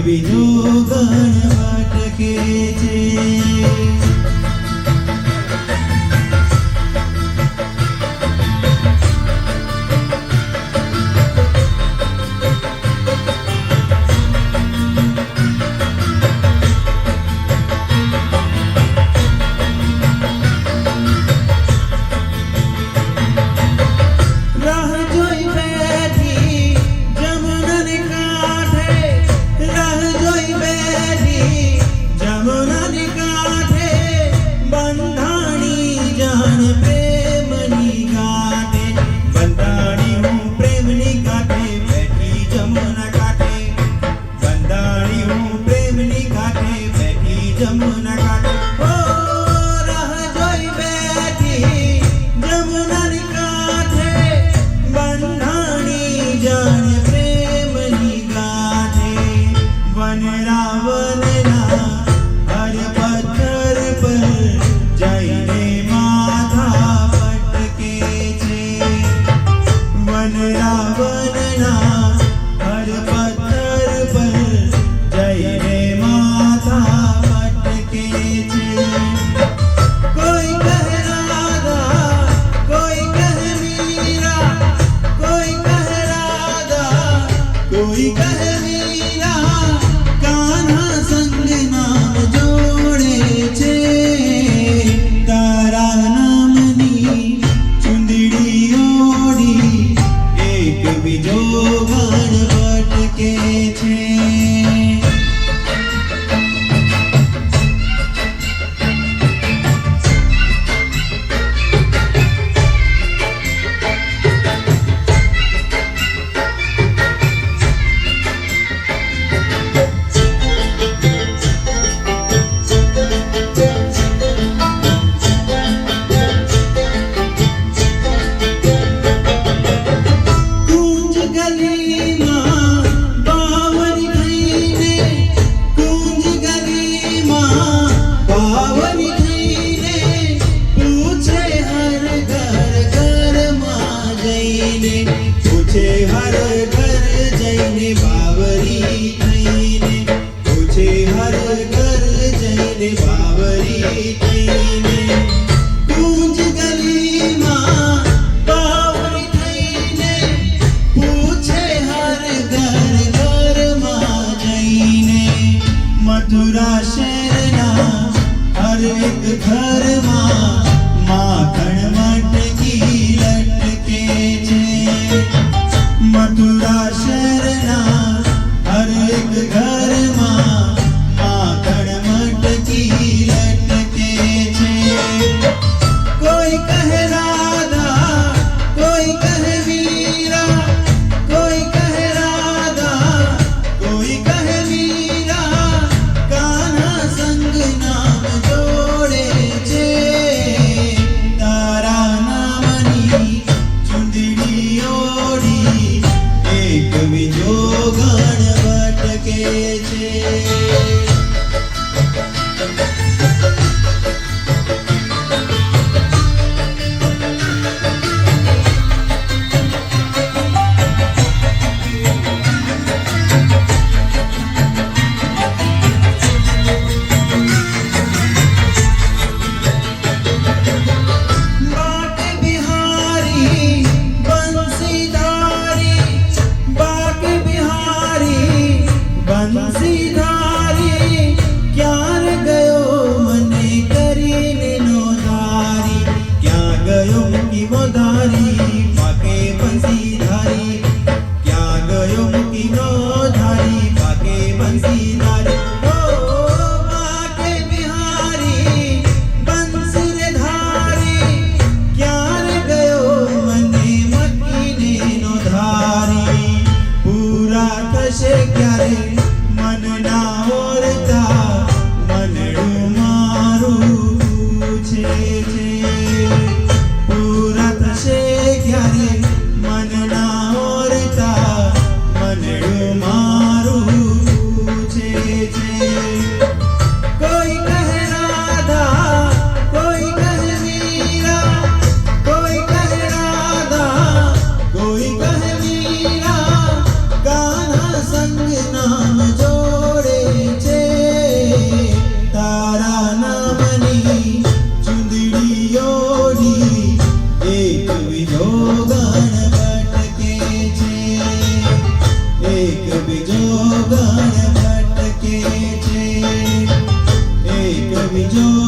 બીજો ગણ ભટકે છે. જમુના કાંઠે ઓ રાહ જોઈ બેઠી જમુનાની કાંઠે બંધાણી જાણે પ્રેમની ગાંઠે. વન રાવણના હર પથ્થર પર જઈને માથા પટકે છે. વન રાવણના હર પથ્થર પર જઈને માથા कोई कहे राधा कोई कहे मीरा कोई कहे राधा कोई कहे मीरा कान्हा संग नाम जोड़े છે. તારા નામની ચુંદડી ઓઢી એક બીજો ગણ ભટકે છે. પૂછે હર ઘર જઈને બાવરી થઈને પૂછે હર ઘર જઈને બાવરી થઈને કુંજ ગલીમાં બાવરી થઈને પૂછે હર ઘર ઘરમાં જઈને. મથુરા શહેરના હર એક ઘરમાં માખણ મટકી લટકે છે. મથુરા શહેરના હર એક ઘરમાં માખણ મટકી લટકે છે. કોઈ કહે રાધા કોઈ કહે વીરા કોઈ કહે રાધા કોઈ કહે વીરા કાન્હા સંગ નામ જોડે છે. તારા નામની ચુંદડી ઓઢી એક બીજો ગણ ભટકે છે. See એક બીજો ગણ ભટકે છે, એક બીજો